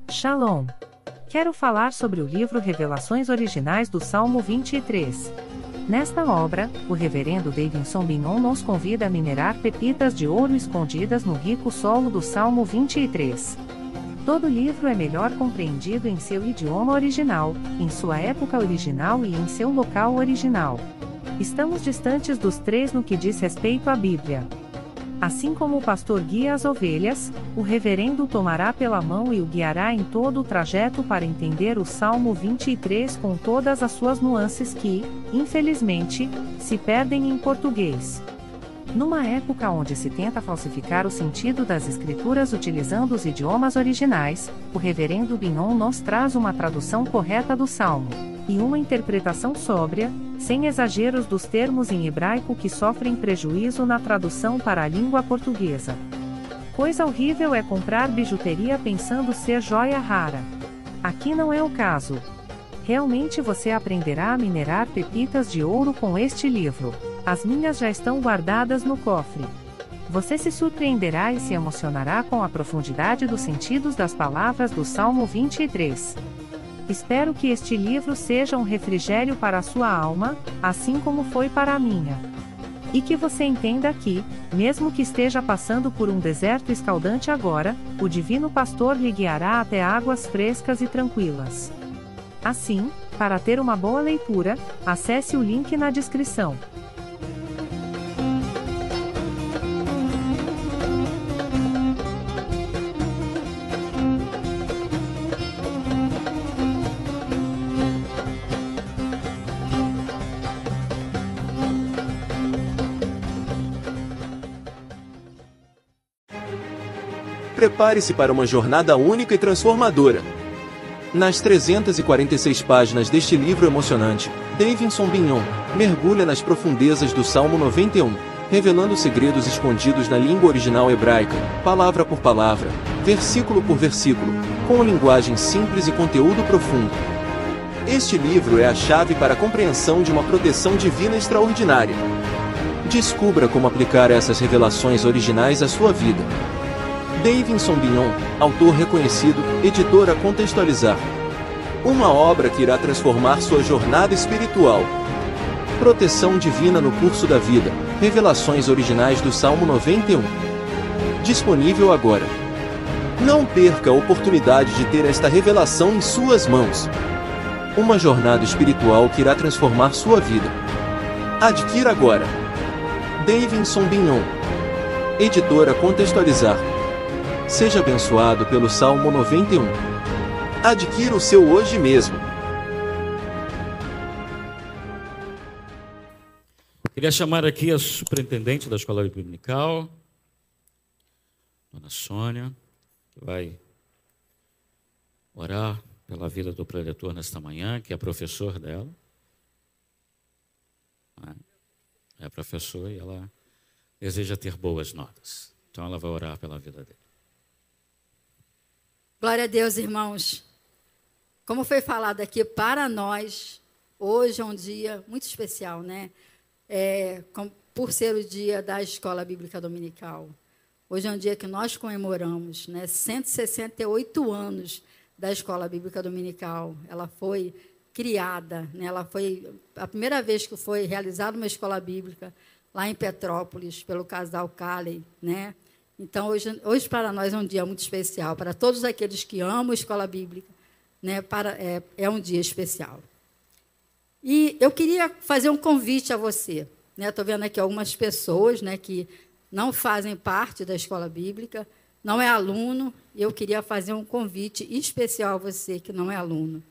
Shalom! Quero falar sobre o livro Revelações Originais do Salmo 23. Nesta obra, o reverendo Davidson Bignon nos convida a minerar pepitas de ouro escondidas no rico solo do Salmo 23. Todo livro é melhor compreendido em seu idioma original, em sua época original e em seu local original. Estamos distantes dos três no que diz respeito à Bíblia. Assim como o pastor guia as ovelhas, o reverendo tomará pela mão e o guiará em todo o trajeto para entender o Salmo 23 com todas as suas nuances que, infelizmente, se perdem em português. Numa época onde se tenta falsificar o sentido das escrituras utilizando os idiomas originais, o reverendo Bignon nos traz uma tradução correta do Salmo, e uma interpretação sóbria, sem exageros dos termos em hebraico que sofrem prejuízo na tradução para a língua portuguesa. Coisa horrível é comprar bijuteria pensando ser joia rara. Aqui não é o caso. Realmente você aprenderá a minerar pepitas de ouro com este livro. As minhas já estão guardadas no cofre. Você se surpreenderá e se emocionará com a profundidade dos sentidos das palavras do Salmo 23. Espero que este livro seja um refrigério para a sua alma, assim como foi para a minha. E que você entenda que, mesmo que esteja passando por um deserto escaldante agora, o Divino Pastor lhe guiará até águas frescas e tranquilas. Assim, para ter uma boa leitura, acesse o link na descrição. Prepare-se para uma jornada única e transformadora. Nas 346 páginas deste livro emocionante, Davidson Bignon mergulha nas profundezas do Salmo 91, revelando segredos escondidos na língua original hebraica, palavra por palavra, versículo por versículo, com linguagem simples e conteúdo profundo. Este livro é a chave para a compreensão de uma proteção divina extraordinária. Descubra como aplicar essas revelações originais à sua vida. Davidson Bignon, autor reconhecido, editora Contextualizar. Uma obra que irá transformar sua jornada espiritual. Proteção divina no curso da vida. Revelações originais do Salmo 91. Disponível agora. Não perca a oportunidade de ter esta revelação em suas mãos. Uma jornada espiritual que irá transformar sua vida. Adquira agora. Davidson Bignon, editora Contextualizar. Seja abençoado pelo Salmo 91. Adquira o seu hoje mesmo. Queria chamar aqui a superintendente da Escola Dominical, Dona Sônia, que vai orar pela vida do preletor nesta manhã, que é professor dela. É professor e ela deseja ter boas notas. Então ela vai orar pela vida dele. Glória a Deus, irmãos. Como foi falado aqui, para nós, hoje é um dia muito especial, né? Por ser o dia da Escola Bíblica Dominical. Hoje é um dia que nós comemoramos, né? 168 anos da Escola Bíblica Dominical. Ela foi criada, né? Ela foi a primeira vez que foi realizada uma escola bíblica lá em Petrópolis, pelo casal Calley, né? Então, hoje para nós é um dia muito especial. Para todos aqueles que amam a escola bíblica, né, é um dia especial. E eu queria fazer um convite a você. Estou vendo aqui algumas pessoas, né, que não fazem parte da escola bíblica, não é aluno, e eu queria fazer um convite especial a você que não é aluno,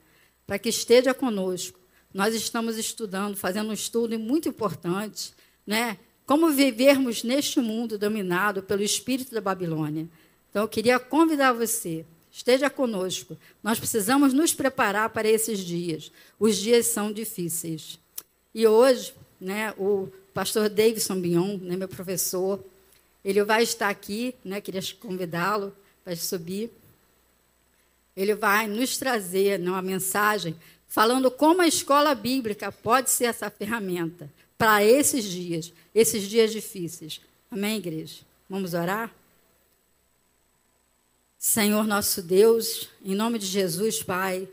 para que esteja conosco. Nós estamos estudando, fazendo um estudo muito importante, né? Como vivermos neste mundo dominado pelo espírito da Babilônia. Então, eu queria convidar você, esteja conosco. Nós precisamos nos preparar para esses dias. Os dias são difíceis. E hoje, né, o pastor Davidson Bignon, né, meu professor, ele vai estar aqui, né, queria convidá-lo para subir. Ele vai nos trazer, né, uma mensagem falando como a escola bíblica pode ser essa ferramenta para esses dias difíceis. Amém, igreja? Vamos orar? Senhor nosso Deus, em nome de Jesus, Pai,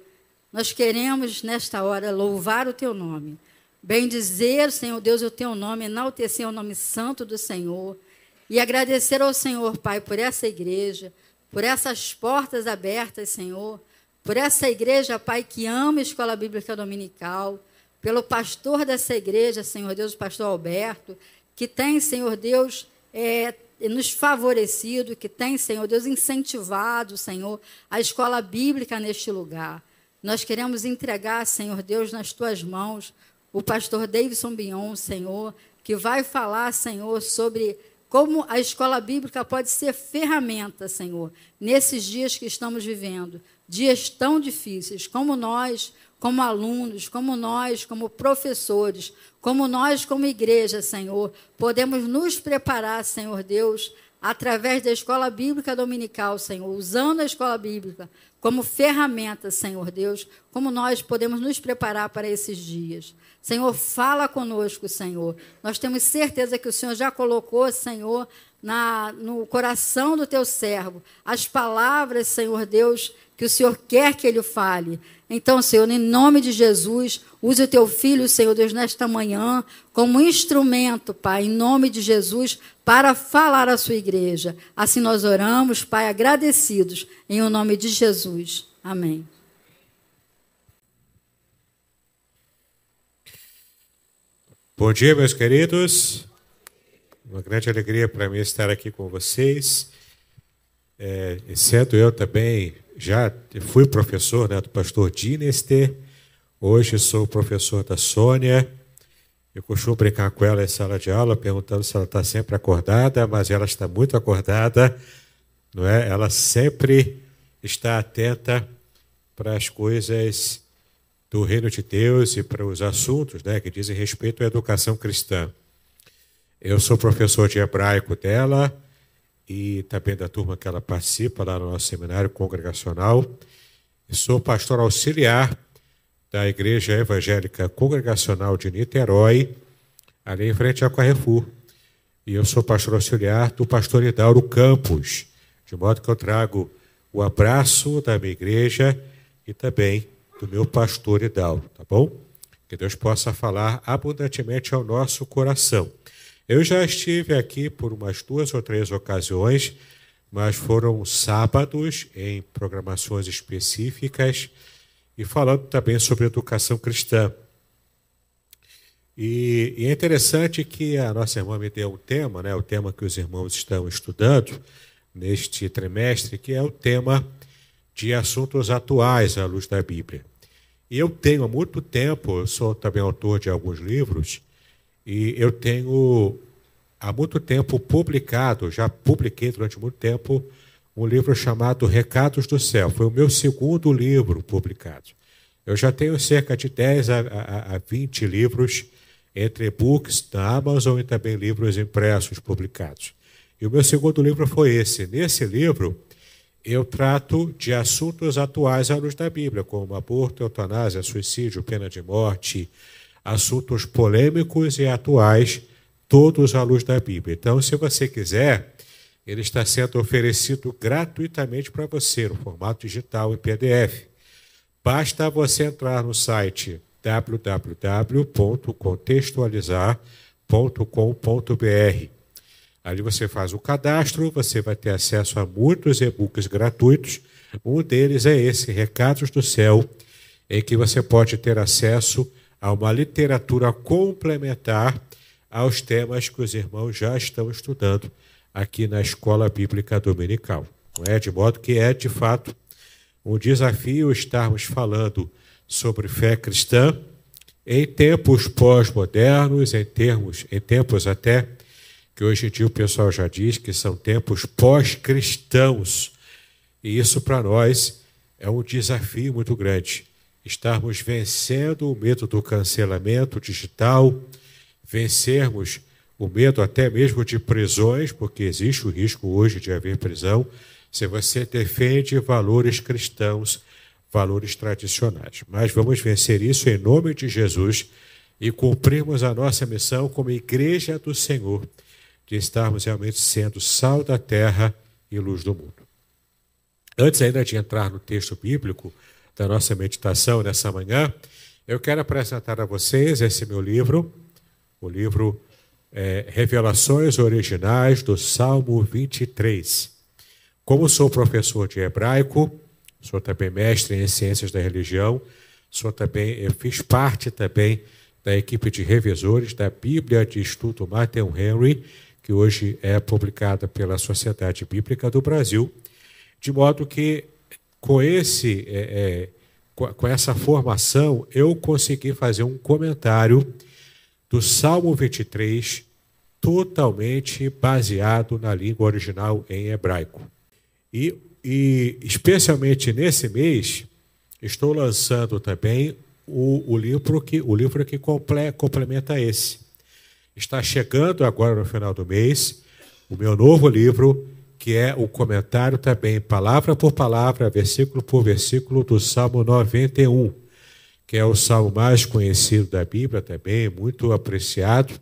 nós queremos nesta hora louvar o Teu nome, bendizer, Senhor Deus, o Teu nome, enaltecer o nome santo do Senhor e agradecer ao Senhor, Pai, por essa igreja, por essas portas abertas, Senhor, por essa igreja, Pai, que ama a Escola Bíblica Dominical, pelo pastor dessa igreja, Senhor Deus, o pastor Alberto, que tem, Senhor Deus, nos favorecido, que tem, Senhor Deus, incentivado, Senhor, a escola bíblica neste lugar. Nós queremos entregar, Senhor Deus, nas Tuas mãos, o pastor Davidson Bignon, Senhor, que vai falar, Senhor, sobre como a escola bíblica pode ser ferramenta, Senhor, nesses dias que estamos vivendo, dias tão difíceis, como nós, como alunos, como nós, como professores, como nós, como igreja, Senhor, podemos nos preparar, Senhor Deus, através da escola bíblica dominical, Senhor, usando a escola bíblica como ferramenta, Senhor Deus, como nós podemos nos preparar para esses dias. Senhor, fala conosco, Senhor. Nós temos certeza que o Senhor já colocou, Senhor, no coração do Teu servo as palavras, Senhor Deus, que o Senhor quer que ele fale. Então, Senhor, em nome de Jesus, use o Teu Filho, Senhor Deus, nesta manhã, como instrumento, Pai, em nome de Jesus, para falar à sua igreja. Assim nós oramos, Pai, agradecidos, em o nome de Jesus. Amém. Bom dia, meus queridos. Uma grande alegria para mim estar aqui com vocês. Exceto eu também, já fui professor, né, do pastor Dinester. Hoje sou professor da Sônia. Eu costumo brincar com ela em sala de aula, perguntando se ela está sempre acordada, mas ela está muito acordada, não é? Ela sempre está atenta para as coisas do reino de Deus e para os assuntos, né, que dizem respeito à educação cristã. Eu sou professor de hebraico dela e também da turma que ela participa lá no nosso seminário congregacional. E sou pastor auxiliar da Igreja Evangélica Congregacional de Niterói, ali em frente ao Carrefour. E eu sou pastor auxiliar do pastor Idauro Campos, de modo que eu trago o abraço da minha igreja e também do meu pastor Idauro, tá bom? Que Deus possa falar abundantemente ao nosso coração. Eu já estive aqui por umas 2 ou 3 ocasiões, mas foram sábados em programações específicas e falando também sobre educação cristã. E é interessante que a nossa irmã me deu um tema, né, o tema que os irmãos estão estudando neste trimestre, que é o tema de assuntos atuais à luz da Bíblia. E eu tenho há muito tempo, eu sou também autor de alguns livros, e eu tenho há muito tempo publicado, já publiquei durante muito tempo, um livro chamado Recados do Céu. Foi o meu segundo livro publicado. Eu já tenho cerca de 10 a 20 livros, entre e-books da Amazon e também livros impressos publicados. E o meu segundo livro foi esse. Nesse livro, eu trato de assuntos atuais à luz da Bíblia, como aborto, eutanásia, suicídio, pena de morte, assuntos polêmicos e atuais, todos à luz da Bíblia. Então, se você quiser, ele está sendo oferecido gratuitamente para você, no formato digital em PDF. Basta você entrar no site www.contextualizar.com.br. Ali você faz o cadastro, você vai ter acesso a muitos e-books gratuitos. Um deles é esse, Recados do Céu, em que você pode ter acesso a uma literatura complementar aos temas que os irmãos já estão estudando aqui na Escola Bíblica Dominical. Não é? De modo que é, de fato, um desafio estarmos falando sobre fé cristã em tempos pós-modernos, em tempos até que hoje em dia o pessoal já diz que são tempos pós-cristãos. E isso para nós é um desafio muito grande. Estarmos vencendo o medo do cancelamento digital, vencermos o medo até mesmo de prisões, porque existe o risco hoje de haver prisão, se você defende valores cristãos, valores tradicionais. Mas vamos vencer isso em nome de Jesus e cumprirmos a nossa missão como igreja do Senhor, de estarmos realmente sendo sal da terra e luz do mundo. Antes ainda de entrar no texto bíblico da nossa meditação nessa manhã, eu quero apresentar a vocês esse meu livro, o livro Revelações Originais do Salmo 23. Como sou professor de hebraico, sou também mestre em ciências da religião, eu fiz parte também da equipe de revisores da Bíblia de Estudo Matthew Henry, que hoje é publicada pela Sociedade Bíblica do Brasil, de modo que com essa formação eu consegui fazer um comentário do Salmo 23 totalmente baseado na língua original em hebraico. E especialmente nesse mês, estou lançando também o livro que complementa esse. Está chegando agora no final do mês o meu novo livro, que é o comentário também, palavra por palavra, versículo por versículo, do Salmo 91, que é o salmo mais conhecido da Bíblia também, muito apreciado,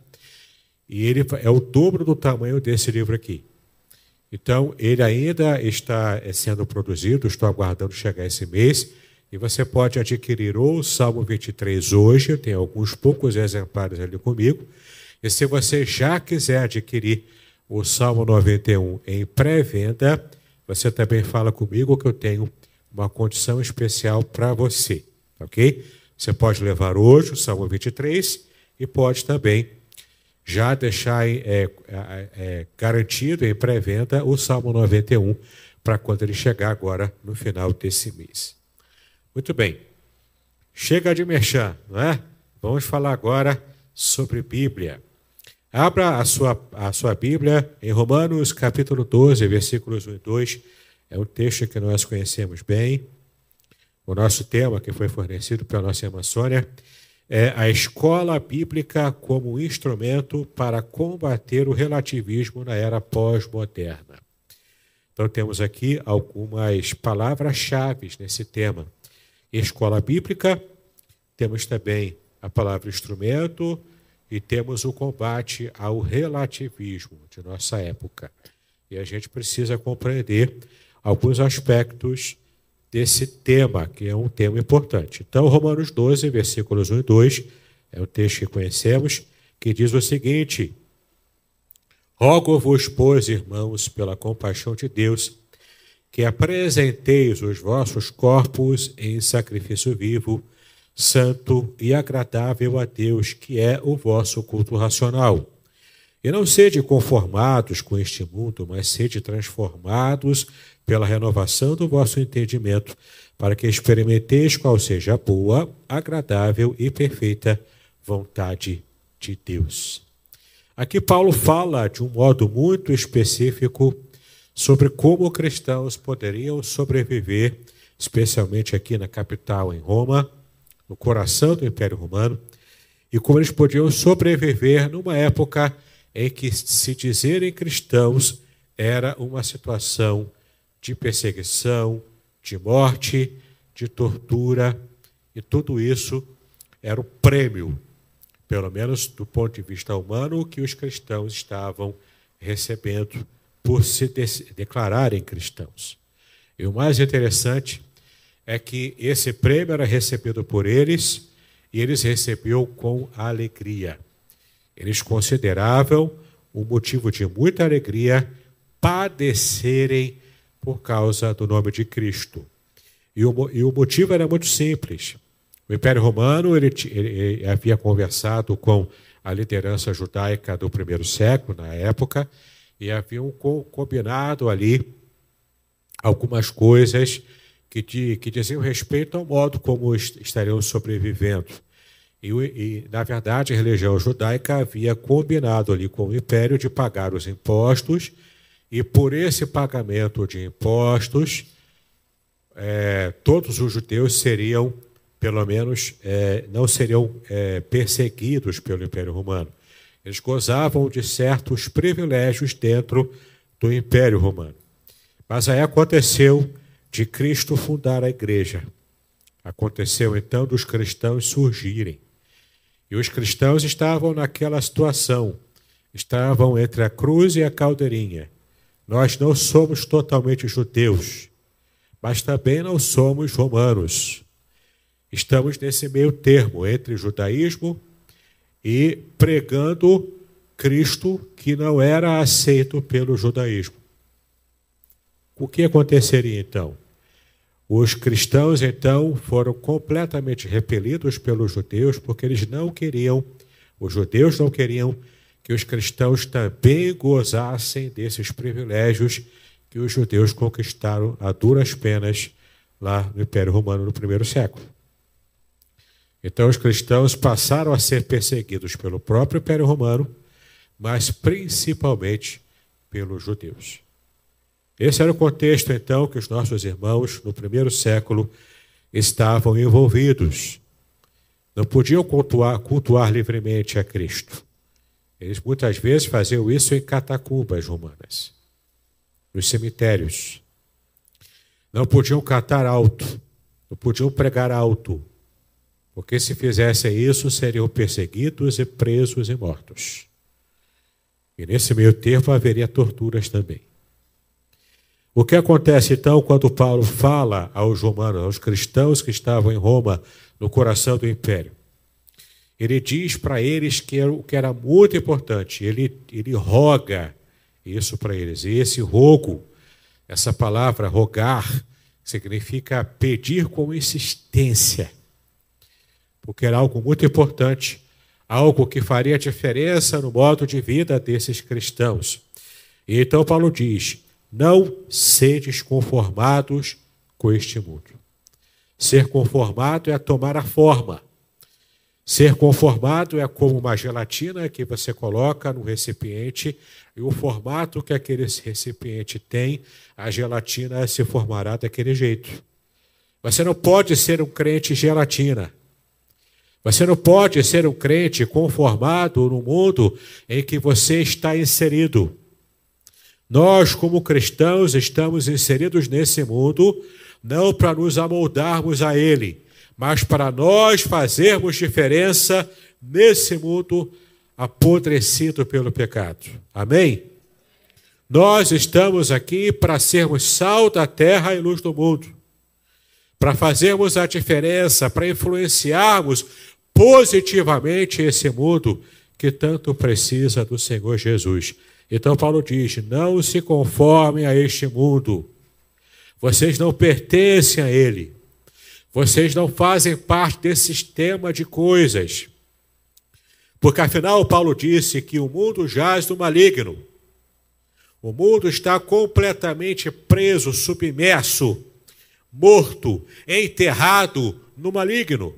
e ele é o dobro do tamanho desse livro aqui. Então, ele ainda está sendo produzido, estou aguardando chegar esse mês, e você pode adquirir ou o Salmo 23 hoje, eu tenho alguns poucos exemplares ali comigo, e se você já quiser adquirir o Salmo 91 em pré-venda, você também fala comigo que eu tenho uma condição especial para você, ok? Você pode levar hoje o Salmo 23 e pode também já deixar garantido em pré-venda o Salmo 91 para quando ele chegar agora no final desse mês. Muito bem. Chega de merchan, não é? Vamos falar agora sobre Bíblia. Abra a sua Bíblia em Romanos capítulo 12, versículos 1 e 2. É um texto que nós conhecemos bem. O nosso tema, que foi fornecido pela nossa irmã Sônia, é a escola bíblica como instrumento para combater o relativismo na era pós-moderna. Então, temos aqui algumas palavras-chave nesse tema. Escola bíblica, temos também a palavra instrumento e temos o combate ao relativismo de nossa época. E a gente precisa compreender alguns aspectos desse tema, que é um tema importante. Então, Romanos 12, versículos 1 e 2, é o texto que conhecemos, que diz o seguinte: Rogo-vos, pois, irmãos, pela compaixão de Deus, que apresenteis os vossos corpos em sacrifício vivo, santo e agradável a Deus, que é o vosso culto racional. E não sede conformados com este mundo, mas sede transformados pela renovação do vosso entendimento, para que experimenteis qual seja a boa, agradável e perfeita vontade de Deus. Aqui Paulo fala de um modo muito específico sobre como cristãos poderiam sobreviver, especialmente aqui na capital, em Roma, no coração do Império Romano, e como eles podiam sobreviver numa época em que se dizerem cristãos era uma situação de perseguição, de morte, de tortura, e tudo isso era o prêmio, pelo menos do ponto de vista humano, que os cristãos estavam recebendo por se declararem cristãos. E o mais interessante é que esse prêmio era recebido por eles e eles recebiam com alegria. Eles consideravam um motivo de muita alegria padecerem por causa do nome de Cristo. E o motivo era muito simples. O Império Romano ele havia conversado com a liderança judaica do primeiro século, na época, e haviam combinado ali algumas coisas que diziam respeito ao modo como estariam sobrevivendo. E, na verdade, a religião judaica havia combinado ali com o Império de pagar os impostos, e por esse pagamento de impostos, todos os judeus seriam, pelo menos, não seriam perseguidos pelo Império Romano. Eles gozavam de certos privilégios dentro do Império Romano. Mas aí aconteceu de Cristo fundar a igreja. Aconteceu então dos cristãos surgirem. E os cristãos estavam naquela situação, estavam entre a cruz e a caldeirinha. Nós não somos totalmente judeus, mas também não somos romanos. Estamos nesse meio termo entre judaísmo e pregando Cristo que não era aceito pelo judaísmo. O que aconteceria então? Os cristãos então foram completamente repelidos pelos judeus porque eles não queriam, os judeus não queriam que os cristãos também gozassem desses privilégios que os judeus conquistaram a duras penas lá no Império Romano no primeiro século. Então os cristãos passaram a ser perseguidos pelo próprio Império Romano, mas principalmente pelos judeus. Esse era o contexto, então, que os nossos irmãos, no primeiro século, estavam envolvidos. Não podiam cultuar livremente a Cristo. Eles muitas vezes faziam isso em catacumbas romanas, nos cemitérios. Não podiam cantar alto, não podiam pregar alto, porque se fizessem isso, seriam perseguidos e presos e mortos. E nesse meio tempo haveria torturas também. O que acontece então quando Paulo fala aos romanos, aos cristãos que estavam em Roma, no coração do império? Ele diz para eles que era muito importante, ele roga isso para eles. E esse rogo, essa palavra rogar, significa pedir com insistência, porque era algo muito importante, algo que faria diferença no modo de vida desses cristãos. E então Paulo diz: não sedes conformados com este mundo. Ser conformado é tomar a forma. Ser conformado é como uma gelatina que você coloca no recipiente e o formato que aquele recipiente tem, a gelatina se formará daquele jeito. Você não pode ser um crente gelatina. Você não pode ser um crente conformado no mundo em que você está inserido. Nós, como cristãos, estamos inseridos nesse mundo não para nos amoldarmos a ele, mas para nós fazermos diferença nesse mundo apodrecido pelo pecado. Amém? Nós estamos aqui para sermos sal da terra e luz do mundo, para fazermos a diferença, para influenciarmos positivamente esse mundo que tanto precisa do Senhor Jesus. Então Paulo diz: não se conformem a este mundo. Vocês não pertencem a ele. Vocês não fazem parte desse sistema de coisas. Porque afinal Paulo disse que o mundo jaz no maligno. O mundo está completamente preso, submerso, morto, enterrado no maligno.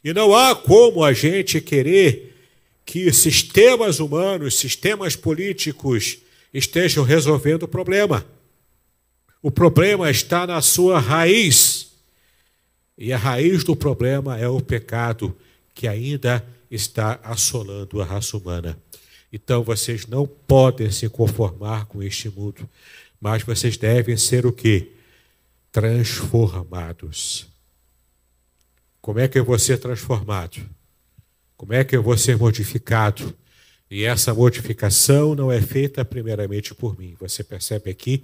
E não há como a gente querer que sistemas humanos, sistemas políticos estejam resolvendo o problema. O problema está na sua raiz. E a raiz do problema é o pecado que ainda está assolando a raça humana. Então vocês não podem se conformar com este mundo, mas vocês devem ser o quê? Transformados. Como é que eu vou ser transformado? Como é que eu vou ser modificado? E essa modificação não é feita primeiramente por mim. Você percebe aqui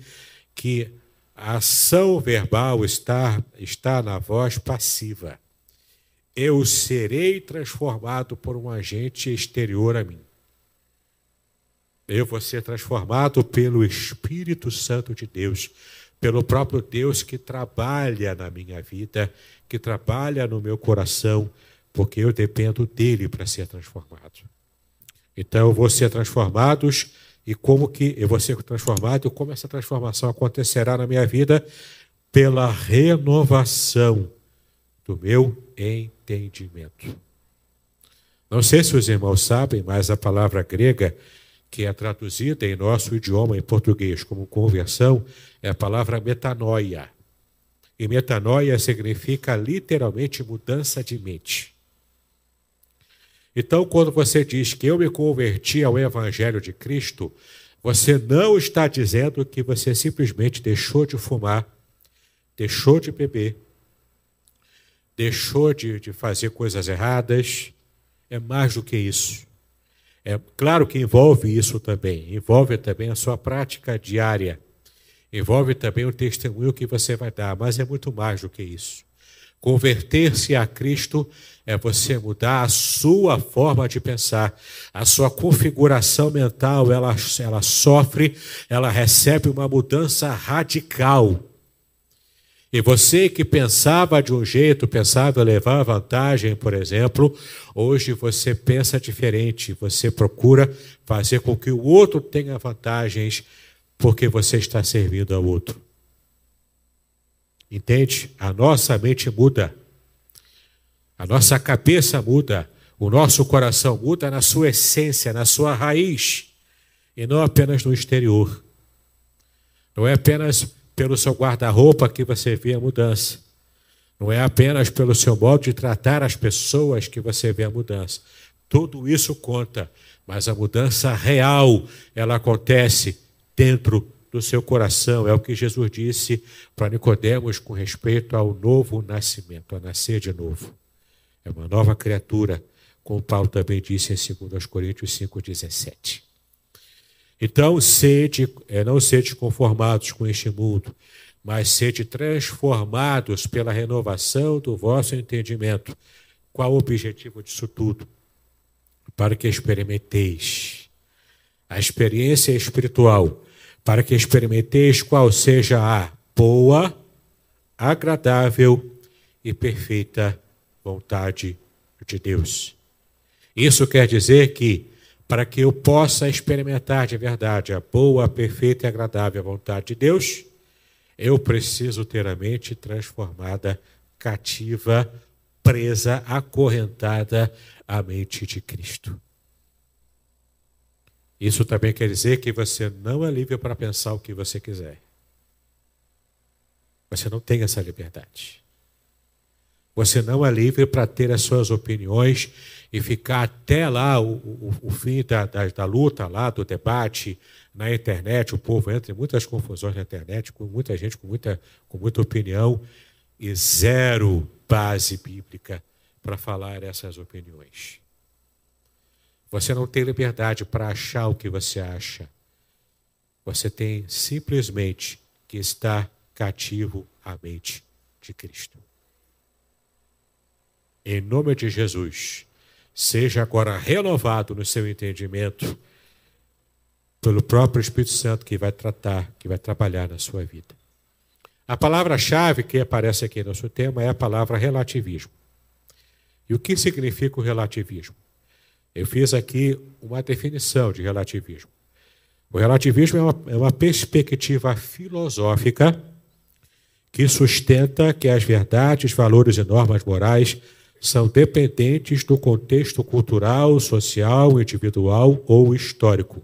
que a ação verbal está na voz passiva. Eu serei transformado por um agente exterior a mim. Eu vou ser transformado pelo Espírito Santo de Deus, pelo próprio Deus que trabalha na minha vida, que trabalha no meu coração, porque eu dependo dele para ser transformado. Então eu vou ser transformados, e como que eu vou ser transformado, e como essa transformação acontecerá na minha vida? Pela renovação do meu entendimento. Não sei se os irmãos sabem, mas a palavra grega, que é traduzida em nosso idioma, em português, como conversão, é a palavra metanoia. E metanoia significa literalmente mudança de mente. Então, quando você diz que eu me converti ao Evangelho de Cristo, você não está dizendo que você simplesmente deixou de fumar, deixou de beber, deixou de fazer coisas erradas. É mais do que isso. É claro que envolve isso também, envolve também a sua prática diária, envolve também o testemunho que você vai dar, mas é muito mais do que isso. Converter-se a Cristo é você mudar a sua forma de pensar, a sua configuração mental, ela sofre, ela recebe uma mudança radical. E você que pensava de um jeito, pensava levar vantagem, por exemplo, hoje você pensa diferente, você procura fazer com que o outro tenha vantagens, porque você está servindo ao outro. Entende? A nossa mente muda, a nossa cabeça muda, o nosso coração muda na sua essência, na sua raiz, e não apenas no exterior. Não é apenas pelo seu guarda-roupa que você vê a mudança. Não é apenas pelo seu modo de tratar as pessoas que você vê a mudança. Tudo isso conta, mas a mudança real, ela acontece dentro do seu coração. É o que Jesus disse para Nicodemos com respeito ao novo nascimento, a nascer de novo. É uma nova criatura, como Paulo também disse em 2 Coríntios 5,17. Então, não sede conformados com este mundo, mas sede transformados pela renovação do vosso entendimento. Qual o objetivo disso tudo? Para que experimenteis a experiência espiritual, para que experimenteis qual seja a boa, agradável e perfeita vontade de Deus. Isso quer dizer que, para que eu possa experimentar de verdade a boa, perfeita e agradável vontade de Deus, eu preciso ter a mente transformada, cativa, presa, acorrentada à mente de Cristo. Isso também quer dizer que você não é livre para pensar o que você quiser. Você não tem essa liberdade. Você não é livre para ter as suas opiniões e ficar até lá o fim da luta, lá do debate na internet. O povo entra em muitas confusões na internet, com muita gente com muita opinião e zero base bíblica para falar essas opiniões. Você não tem liberdade para achar o que você acha. Você tem simplesmente que estar cativo à mente de Cristo. Em nome de Jesus, seja agora renovado no seu entendimento pelo próprio Espírito Santo que vai trabalhar na sua vida. A palavra-chave que aparece aqui no nosso tema é a palavra relativismo. E o que significa o relativismo? Eu fiz aqui uma definição de relativismo. O relativismo é uma perspectiva filosófica que sustenta que as verdades, valores e normas morais são dependentes do contexto cultural, social, individual ou histórico.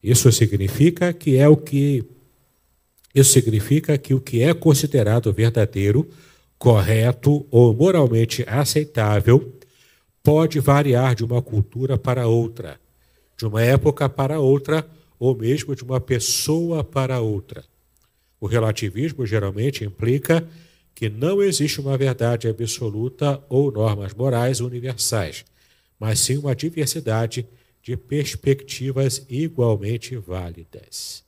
Isso significa que o que é considerado verdadeiro, correto ou moralmente aceitável pode variar de uma cultura para outra, de uma época para outra, ou mesmo de uma pessoa para outra. O relativismo geralmente implica que não existe uma verdade absoluta ou normas morais universais, mas sim uma diversidade de perspectivas igualmente válidas.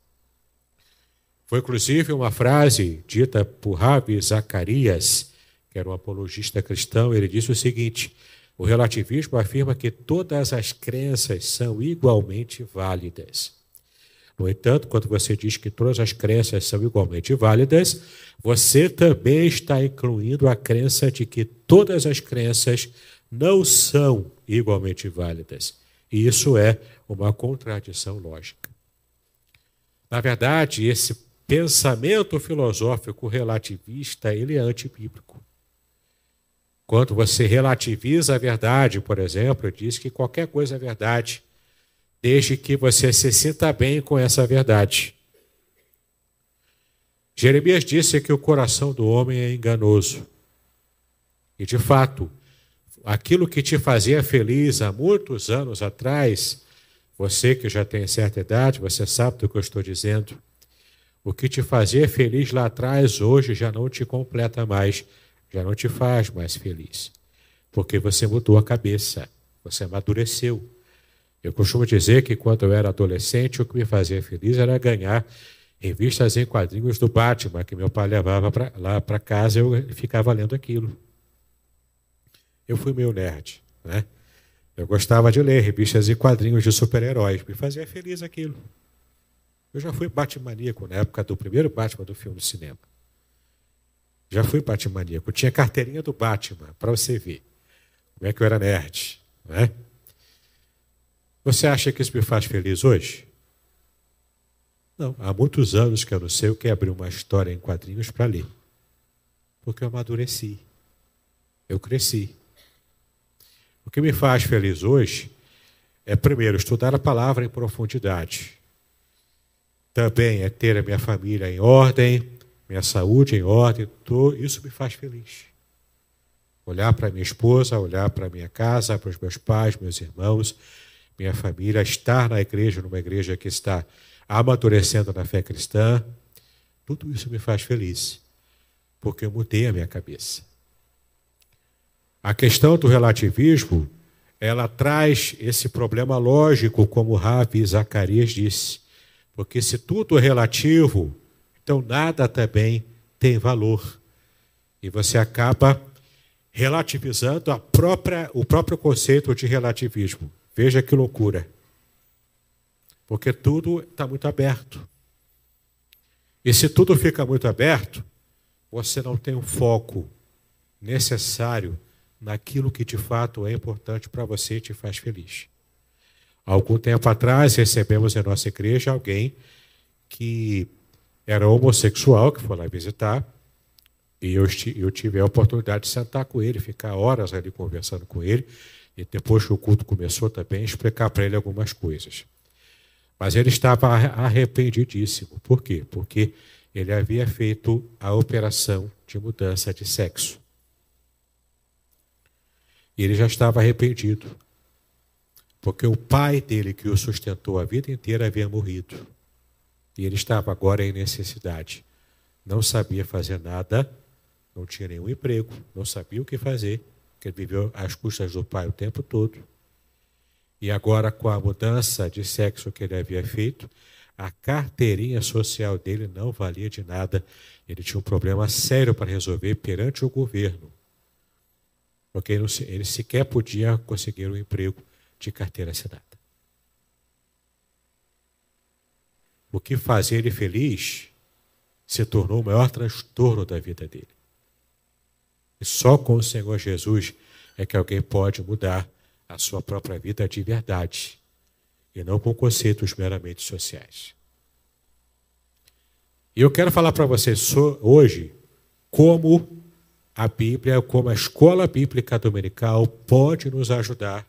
Foi inclusive uma frase dita por Ravi Zacarias, que era um apologista cristão. Ele disse o seguinte: o relativismo afirma que todas as crenças são igualmente válidas. No entanto, quando você diz que todas as crenças são igualmente válidas, você também está incluindo a crença de que todas as crenças não são igualmente válidas. E isso é uma contradição lógica. Na verdade, esse pensamento filosófico relativista, ele é antibíblico. Quando você relativiza a verdade, por exemplo, diz que qualquer coisa é verdade, desde que você se sinta bem com essa verdade. Jeremias disse que o coração do homem é enganoso. E, de fato, aquilo que te fazia feliz há muitos anos atrás, você que já tem certa idade, você sabe do que eu estou dizendo, o que te fazia feliz lá atrás, hoje já não te completa mais, já não te faz mais feliz, porque você mudou a cabeça, você amadureceu. Eu costumo dizer que quando eu era adolescente, o que me fazia feliz era ganhar revistas em quadrinhos do Batman, que meu pai levava lá para casa, eu ficava lendo aquilo. Eu fui meio nerd, né? Eu gostava de ler revistas e quadrinhos de super-heróis, me fazia feliz aquilo. Eu já fui Batmaníaco na época do primeiro Batman do filme de cinema. Já fui Batmaníaco, tinha carteirinha do Batman, para você ver como é que eu era nerd, né? Você acha que isso me faz feliz hoje? Não, há muitos anos que eu não sei o que é abrir uma história em quadrinhos para ler. Porque eu amadureci, eu cresci. O que me faz feliz hoje é, primeiro, estudar a palavra em profundidade. Também é ter a minha família em ordem, minha saúde em ordem, isso me faz feliz. Olhar para minha esposa, olhar para minha casa, para os meus pais, meus irmãos, minha família, estar na igreja, numa igreja que está amadurecendo na fé cristã, tudo isso me faz feliz, porque eu mudei a minha cabeça. A questão do relativismo, ela traz esse problema lógico, como Ravi Zacarias disse, porque se tudo é relativo, então nada também tem valor. E você acaba relativizando o próprio conceito de relativismo. Veja que loucura. Porque tudo está muito aberto. E se tudo fica muito aberto, você não tem um foco necessário naquilo que de fato é importante para você e te faz feliz. Há algum tempo atrás, recebemos em nossa igreja alguém que era homossexual, que foi lá visitar, e eu tive a oportunidade de sentar com ele, ficar horas ali conversando com ele, e depois que o culto começou também, explicar para ele algumas coisas. Mas ele estava arrependidíssimo. Por quê? Porque ele havia feito a operação de mudança de sexo. E ele já estava arrependido, porque o pai dele, que o sustentou a vida inteira, havia morrido. E ele estava agora em necessidade. Não sabia fazer nada, não tinha nenhum emprego, não sabia o que fazer, porque ele viveu às custas do pai o tempo todo. E agora, com a mudança de sexo que ele havia feito, a carteirinha social dele não valia de nada. Ele tinha um problema sério para resolver perante o governo, porque ele sequer podia conseguir um emprego de carteira assinada. O que fazia ele feliz se tornou o maior transtorno da vida dele. E só com o Senhor Jesus é que alguém pode mudar a sua própria vida de verdade, e não com conceitos meramente sociais. E eu quero falar para vocês hoje como a Bíblia, como a escola bíblica dominical pode nos ajudar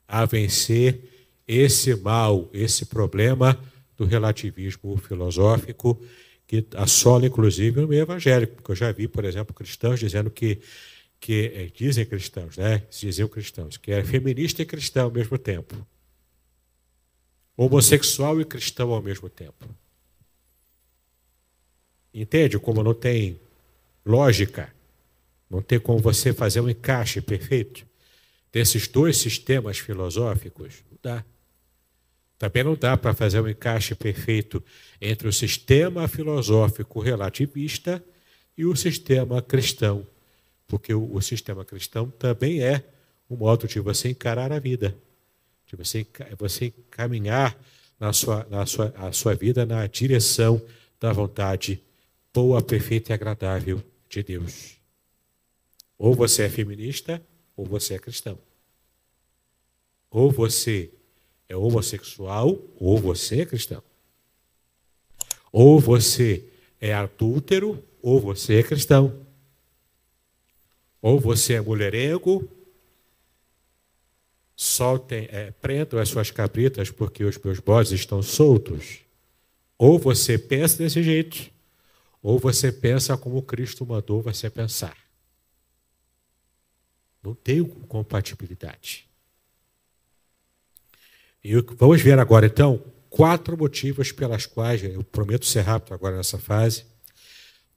a vencer esse mal, esse problema do relativismo filosófico que assola inclusive o meio evangélico, porque eu já vi, por exemplo, cristãos dizendo que dizem cristãos, né? Diziam cristãos, que é feminista e cristão ao mesmo tempo. Homossexual e cristão ao mesmo tempo. Entende como não tem lógica? Não tem como você fazer um encaixe perfeito desses dois sistemas filosóficos? Não dá. Também não dá para fazer um encaixe perfeito entre o sistema filosófico relativista e o sistema cristão, porque o sistema cristão também é um modo de você encarar a vida, de você caminhar a sua vida na direção da vontade boa, perfeita e agradável de Deus. Ou você é feminista, ou você é cristão. Ou você é homossexual, ou você é cristão. Ou você é adúltero, ou você é cristão. Ou você é mulherengo, prendam as suas cabritas porque os meus bodes estão soltos. Ou você pensa desse jeito, ou você pensa como Cristo mandou você pensar. Não tem compatibilidade. E vamos ver agora, então, 4 motivos pelas quais, eu prometo ser rápido agora nessa fase,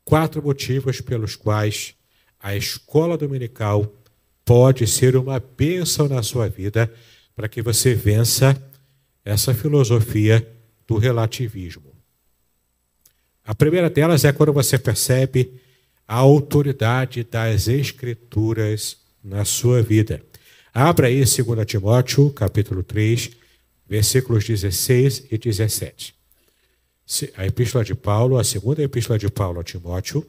4 motivos pelos quais a escola dominical pode ser uma bênção na sua vida para que você vença essa filosofia do relativismo. A primeira delas é quando você percebe a autoridade das Escrituras na sua vida. Abra aí 2 Timóteo, capítulo 3, versículos 16 e 17. A epístola de Paulo, a segunda epístola de Paulo a Timóteo,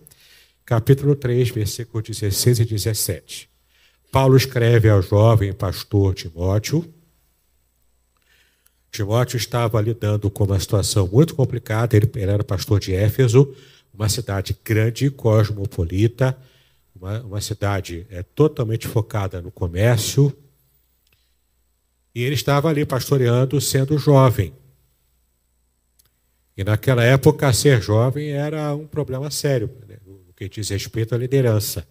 capítulo 3, versículos 16 e 17. Paulo escreve ao jovem pastor Timóteo. Timóteo estava lidando com uma situação muito complicada. Ele era pastor de Éfeso, uma cidade grande, cosmopolita, uma cidade totalmente focada no comércio. E ele estava ali pastoreando sendo jovem. E naquela época, ser jovem era um problema sério, né, no que diz respeito à liderança.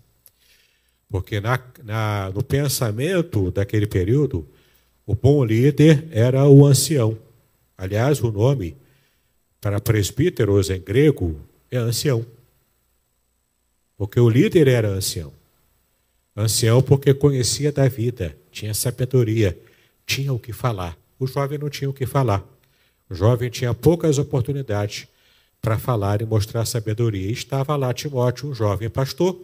Porque no pensamento daquele período, o bom líder era o ancião. Aliás, o nome para presbíteros em grego é ancião. Porque o líder era ancião. Ancião porque conhecia da vida, tinha sabedoria, tinha o que falar. O jovem não tinha o que falar. O jovem tinha poucas oportunidades para falar e mostrar sabedoria. E estava lá Timóteo, um jovem pastor,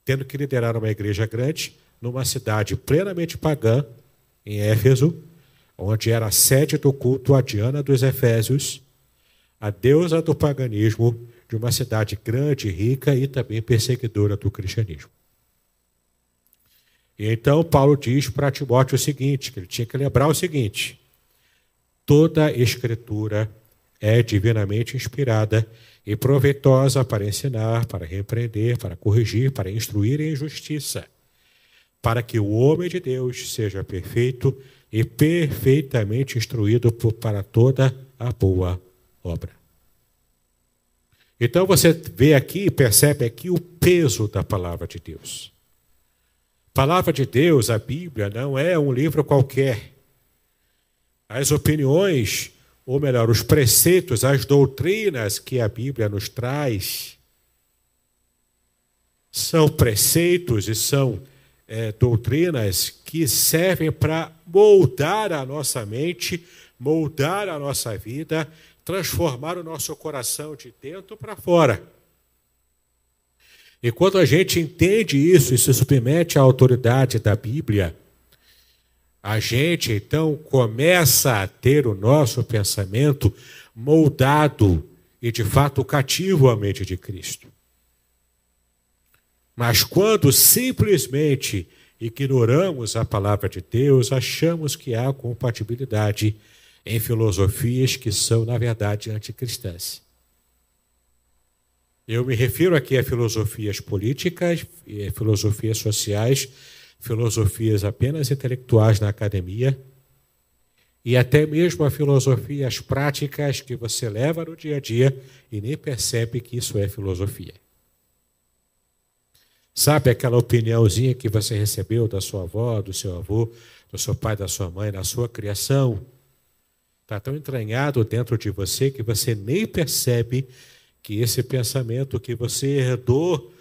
tendo que liderar uma igreja grande, numa cidade plenamente pagã, em Éfeso, onde era a sede do culto a Diana dos Efésios, a deusa do paganismo, de uma cidade grande, rica e também perseguidora do cristianismo. E então Paulo diz para Timóteo o seguinte, que ele tinha que lembrar o seguinte: toda escritura é divinamente inspirada e proveitosa para ensinar, para repreender, para corrigir, para instruir em justiça, para que o homem de Deus seja perfeito e perfeitamente instruído para toda a boa obra. Então você vê aqui, percebe aqui o peso da palavra de Deus. A palavra de Deus, a Bíblia, não é um livro qualquer. As opiniões, ou melhor, os preceitos, as doutrinas que a Bíblia nos traz, são preceitos e são doutrinas que servem para moldar a nossa mente, moldar a nossa vida, transformar o nosso coração de dentro para fora. E quando a gente entende isso e se submete à autoridade da Bíblia, a gente então começa a ter o nosso pensamento moldado e de fato cativo à mente de Cristo. Mas quando simplesmente ignoramos a palavra de Deus, achamos que há compatibilidade em filosofias que são, na verdade, anticristãs. Eu me refiro aqui a filosofias políticas, filosofias sociais, filosofias apenas intelectuais na academia e até mesmo a filosofias práticas que você leva no dia a dia e nem percebe que isso é filosofia. Sabe aquela opiniãozinha que você recebeu da sua avó, do seu avô, do seu pai, da sua mãe, na sua criação? Está tão entranhado dentro de você que você nem percebe que esse pensamento que você herdou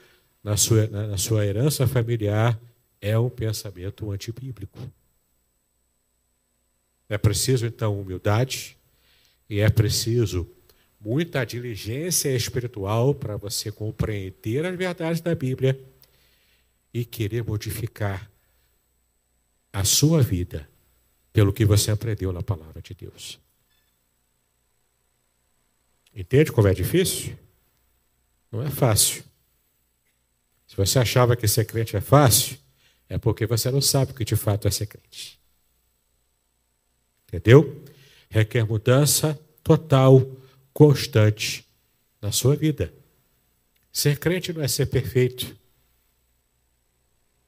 na sua herança familiar é um pensamento antibíblico. É preciso, então, humildade e é preciso muita diligência espiritual para você compreender as verdades da Bíblia e querer modificar a sua vida pelo que você aprendeu na palavra de Deus. Entende como é difícil? Não é fácil. Se você achava que ser crente é fácil, é porque você não sabe o que de fato é ser crente. Entendeu? Requer mudança total, constante na sua vida. Ser crente não é ser perfeito.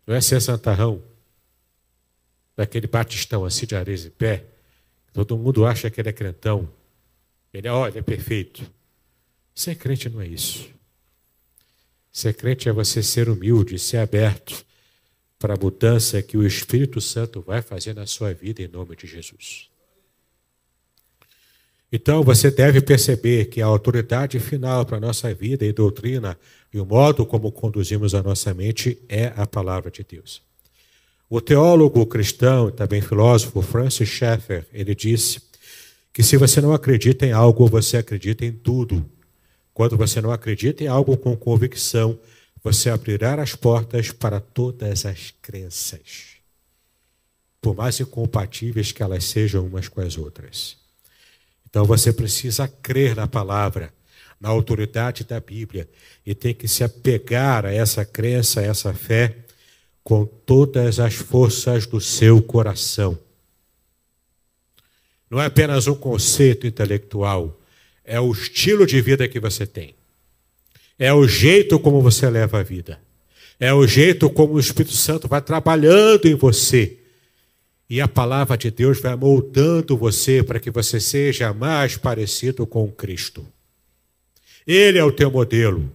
Não é ser santarrão, daquele batistão assim de areia em pé. Todo mundo acha que ele é crentão. Ele é perfeito. Ser crente não é isso. Ser crente é você ser humilde, ser aberto para a mudança que o Espírito Santo vai fazer na sua vida em nome de Jesus. Então você deve perceber que a autoridade final para a nossa vida e doutrina e o modo como conduzimos a nossa mente é a palavra de Deus. O teólogo cristão e também filósofo Francis Schaeffer, ele disse que se você não acredita em algo, você acredita em tudo. Quando você não acredita em algo com convicção, você abrirá as portas para todas as crenças, por mais incompatíveis que elas sejam umas com as outras. Então você precisa crer na palavra, na autoridade da Bíblia, e tem que se apegar a essa crença, a essa fé, com todas as forças do seu coração. Não é apenas um conceito intelectual, é o estilo de vida que você tem. É o jeito como você leva a vida. É o jeito como o Espírito Santo vai trabalhando em você. E a palavra de Deus vai moldando você para que você seja mais parecido com Cristo. Ele é o teu modelo.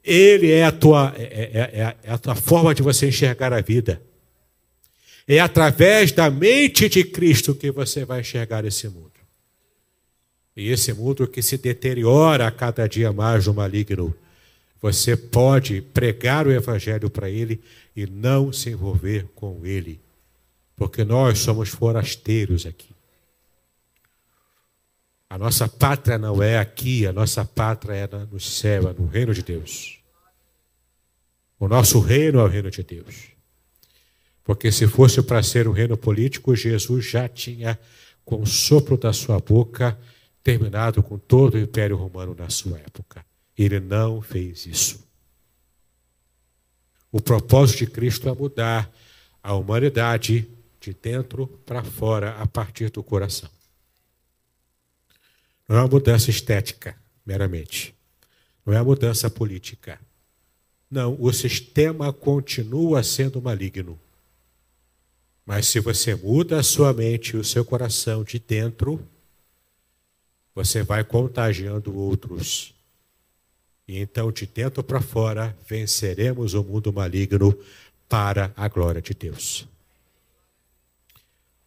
Ele é a tua forma de você enxergar a vida. É através da mente de Cristo que você vai enxergar esse mundo. E esse mundo que se deteriora a cada dia mais no maligno, você pode pregar o evangelho para ele e não se envolver com ele. Porque nós somos forasteiros aqui. A nossa pátria não é aqui, a nossa pátria é no céu, é no reino de Deus. O nosso reino é o reino de Deus. Porque se fosse para ser um reino político, Jesus já tinha, com o sopro da sua boca, terminado com todo o Império Romano na sua época. Ele não fez isso. O propósito de Cristo é mudar a humanidade de dentro para fora, a partir do coração. Não é uma mudança estética, meramente. Não é uma mudança política. Não, o sistema continua sendo maligno. Mas se você muda a sua mente e o seu coração de dentro, você vai contagiando outros. E então, de dentro para fora, venceremos o mundo maligno para a glória de Deus.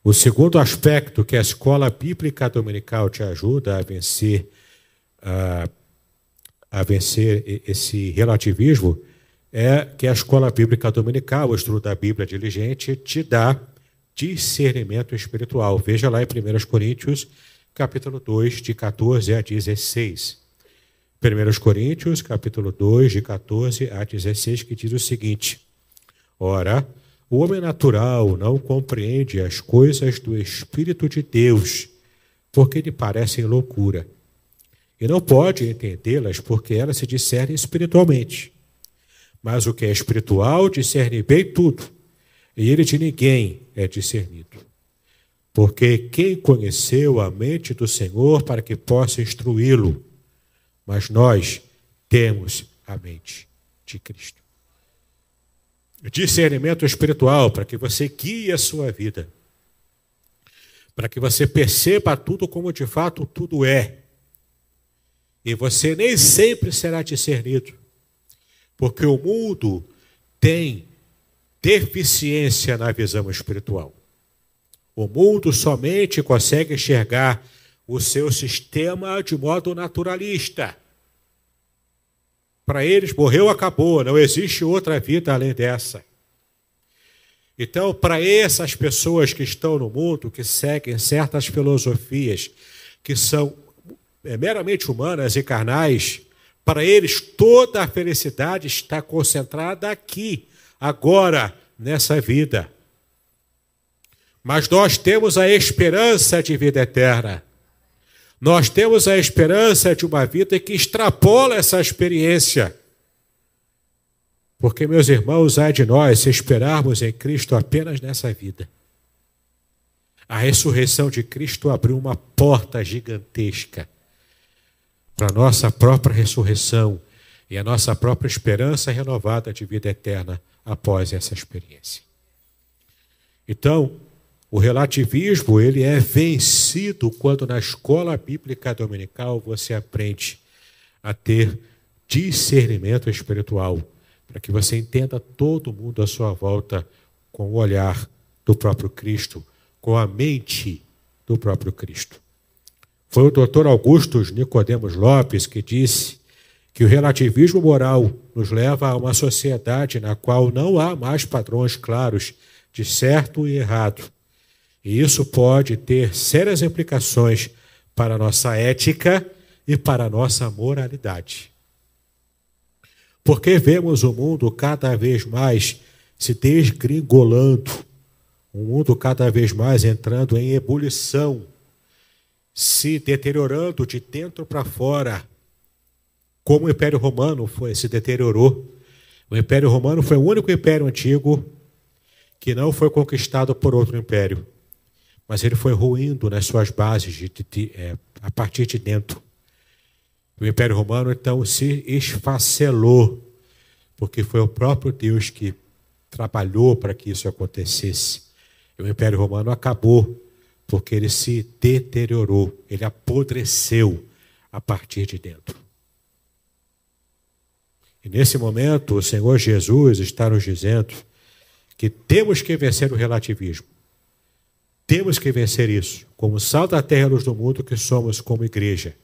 O segundo aspecto que a escola bíblica dominical te ajuda a vencer esse relativismo é que a escola bíblica dominical, o estudo da Bíblia diligente, te dá discernimento espiritual. Veja lá em 1 Coríntios, capítulo 2, de 14 a 16. 1 Coríntios, capítulo 2, de 14 a 16, que diz o seguinte: Ora, o homem natural não compreende as coisas do Espírito de Deus, porque lhe parecem loucura. E não pode entendê-las, porque elas se discernem espiritualmente. Mas o que é espiritual discerne bem tudo, e ele de ninguém é discernido. Porque quem conheceu a mente do Senhor para que possa instruí-lo? Mas nós temos a mente de Cristo. Discernimento espiritual, para que você guie a sua vida. Para que você perceba tudo como de fato tudo é. E você nem sempre será discernido. Porque o mundo tem deficiência na visão espiritual. O mundo somente consegue enxergar o seu sistema de modo naturalista. Para eles, morreu, acabou, não existe outra vida além dessa. Então, para essas pessoas que estão no mundo, que seguem certas filosofias que são meramente humanas e carnais, para eles toda a felicidade está concentrada aqui, agora, nessa vida. Mas nós temos a esperança de vida eterna. Nós temos a esperança de uma vida que extrapola essa experiência. Porque, meus irmãos, ai de nós se esperarmos em Cristo apenas nessa vida. A ressurreição de Cristo abriu uma porta gigantesca para a nossa própria ressurreição e a nossa própria esperança renovada de vida eterna após essa experiência. Então, o relativismo ele é vencido quando na escola bíblica dominical você aprende a ter discernimento espiritual, para que você entenda todo mundo à sua volta com o olhar do próprio Cristo, com a mente do próprio Cristo. Foi o Dr. Augusto Nicodemos Lopes que disse que o relativismo moral nos leva a uma sociedade na qual não há mais padrões claros de certo e errado. E isso pode ter sérias implicações para a nossa ética e para a nossa moralidade. Porque vemos o mundo cada vez mais se desgringolando, o mundo cada vez mais entrando em ebulição, se deteriorando de dentro para fora, como o Império Romano se deteriorou. O Império Romano foi o único império antigo que não foi conquistado por outro império, mas ele foi ruindo nas suas bases a partir de dentro. O Império Romano, então, se esfacelou, porque foi o próprio Deus que trabalhou para que isso acontecesse. E o Império Romano acabou, porque ele se deteriorou, ele apodreceu a partir de dentro. E nesse momento, o Senhor Jesus está nos dizendo que temos que vencer o relativismo. Temos que vencer isso, como sal da terra e luz do mundo que somos como igreja,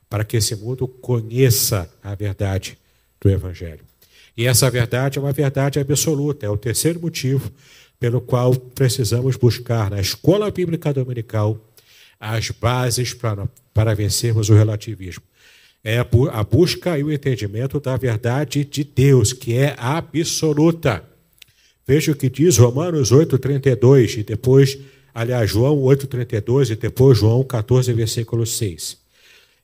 para que esse mundo conheça a verdade do Evangelho. E essa verdade é uma verdade absoluta, é o terceiro motivo pelo qual precisamos buscar na escola bíblica dominical as bases para vencermos o relativismo. É a busca e o entendimento da verdade de Deus, que é absoluta. Veja o que diz Romanos 8,32 e depois, João 8,32 e depois João 14, versículo 6.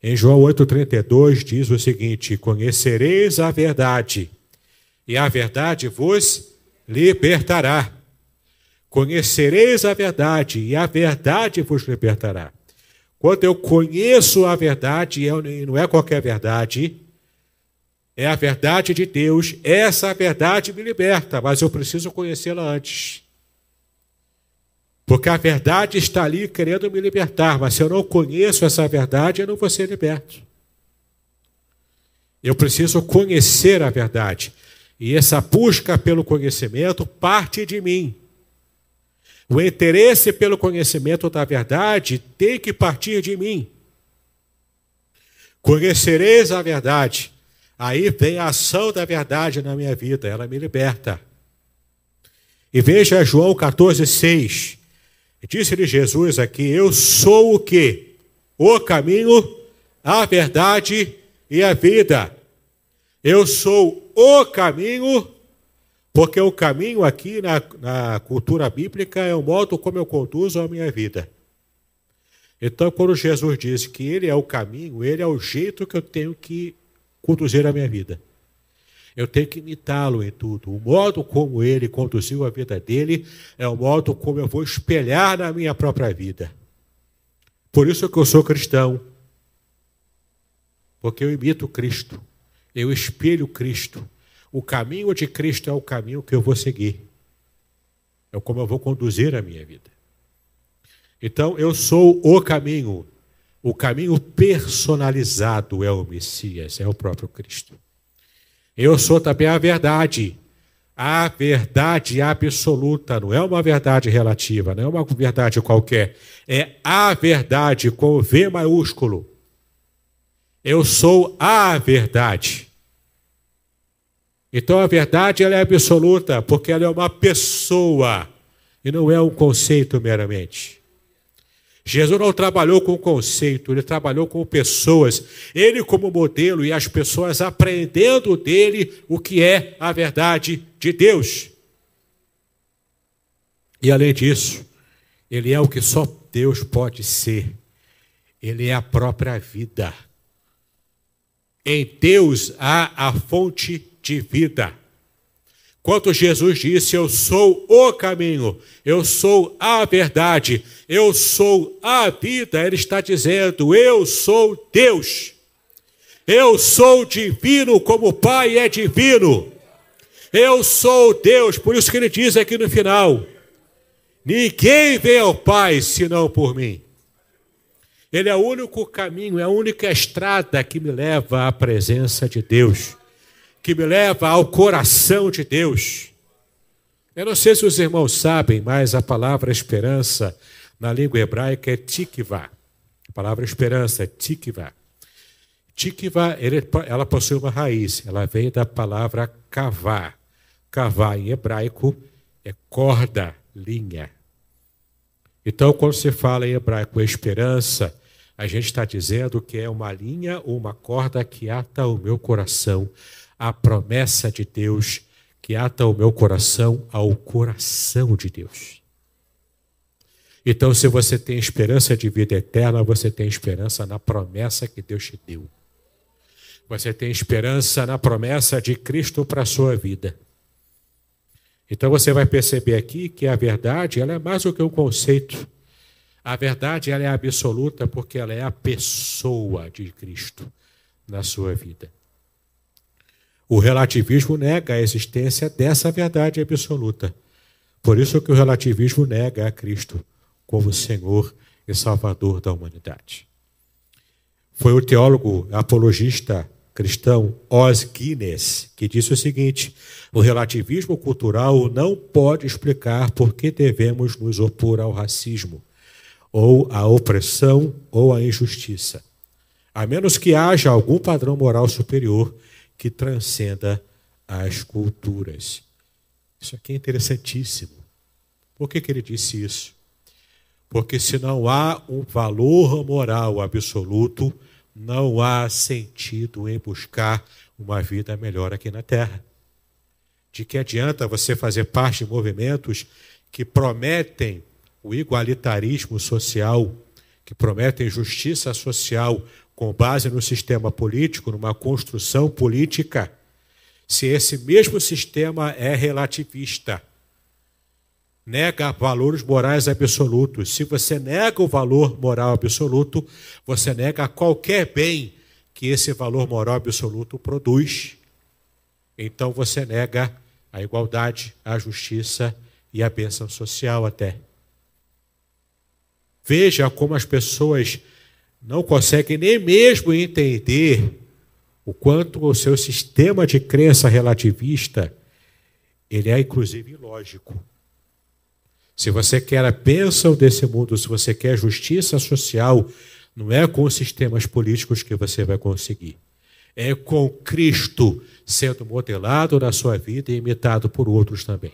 Em João 8,32 diz o seguinte: conhecereis a verdade, e a verdade vos libertará. Conhecereis a verdade, e a verdade vos libertará. Quando eu conheço a verdade, e não é qualquer verdade, é a verdade de Deus, essa verdade me liberta, mas eu preciso conhecê-la antes. Porque a verdade está ali querendo me libertar, mas se eu não conheço essa verdade, eu não vou ser liberto. Eu preciso conhecer a verdade. E essa busca pelo conhecimento parte de mim. O interesse pelo conhecimento da verdade tem que partir de mim. Conhecereis a verdade. Aí vem a ação da verdade na minha vida, ela me liberta. E veja João 14, 6. Disse-lhe Jesus aqui: eu sou o quê? O caminho, a verdade e a vida. Eu sou o caminho, porque o caminho aqui na cultura bíblica é o modo como eu conduzo a minha vida. Então, quando Jesus diz que ele é o caminho, ele é o jeito que eu tenho que conduzir a minha vida. Eu tenho que imitá-lo em tudo. O modo como ele conduziu a vida dele é o modo como eu vou espelhar na minha própria vida. Por isso que eu sou cristão. Porque eu imito Cristo. Eu espelho Cristo. O caminho de Cristo é o caminho que eu vou seguir. É como eu vou conduzir a minha vida. Então, eu sou o caminho. O caminho personalizado é o Messias, é o próprio Cristo. Eu sou também a verdade absoluta, não é uma verdade relativa, não é uma verdade qualquer, é a verdade com V maiúsculo. Eu sou a verdade. Então a verdade ela é absoluta, porque ela é uma pessoa e não é um conceito meramente. Jesus não trabalhou com conceito, ele trabalhou com pessoas. Ele como modelo e as pessoas aprendendo dele o que é a verdade de Deus. E além disso, ele é o que só Deus pode ser. Ele é a própria vida. Em Deus há a fonte de vida. Quando Jesus disse, eu sou o caminho, eu sou a verdade, eu sou a vida, ele está dizendo, eu sou Deus. Eu sou divino como o Pai é divino. Eu sou Deus, por isso que ele diz aqui no final, ninguém vem ao Pai senão por mim. Ele é o único caminho, é a única estrada que me leva à presença de Deus, que me leva ao coração de Deus. Eu não sei se os irmãos sabem, mas a palavra esperança na língua hebraica é tikvah. A palavra esperança é tikvah. Tikvah, ela possui uma raiz, ela vem da palavra kavá. Kavá em hebraico é corda, linha. Então, quando você fala em hebraico esperança, A gente está dizendo que é uma linha ou uma corda que ata o meu coração à promessa de Deus, que ata o meu coração ao coração de Deus. Então, se você tem esperança de vida eterna, você tem esperança na promessa que Deus te deu. Você tem esperança na promessa de Cristo para a sua vida. Então, você vai perceber aqui que a verdade ela é mais do que um conceito. A verdade ela é absoluta porque ela é a pessoa de Cristo na sua vida. O relativismo nega a existência dessa verdade absoluta. Por isso que o relativismo nega a Cristo como Senhor e Salvador da humanidade. Foi o teólogo apologista cristão Os Guinness que disse o seguinte: o relativismo cultural não pode explicar por que devemos nos opor ao racismo, ou à opressão ou à injustiça, a menos que haja algum padrão moral superior que transcenda as culturas. Isso aqui é interessantíssimo. Por que ele disse isso? Porque se não há um valor moral absoluto, não há sentido em buscar uma vida melhor aqui na Terra. De que adianta você fazer parte de movimentos que prometem o igualitarismo social, que prometem justiça social com base no sistema político, numa construção política, se esse mesmo sistema é relativista, nega valores morais absolutos. Se você nega o valor moral absoluto, você nega qualquer bem que esse valor moral absoluto produz. Então você nega a igualdade, a justiça e a bênção social até. Veja como as pessoas não conseguem nem mesmo entender o quanto o seu sistema de crença relativista ele é inclusive ilógico. Se você quer a bênção desse mundo, se você quer justiça social, não é com os sistemas políticos que você vai conseguir. É com Cristo sendo modelado na sua vida e imitado por outros também.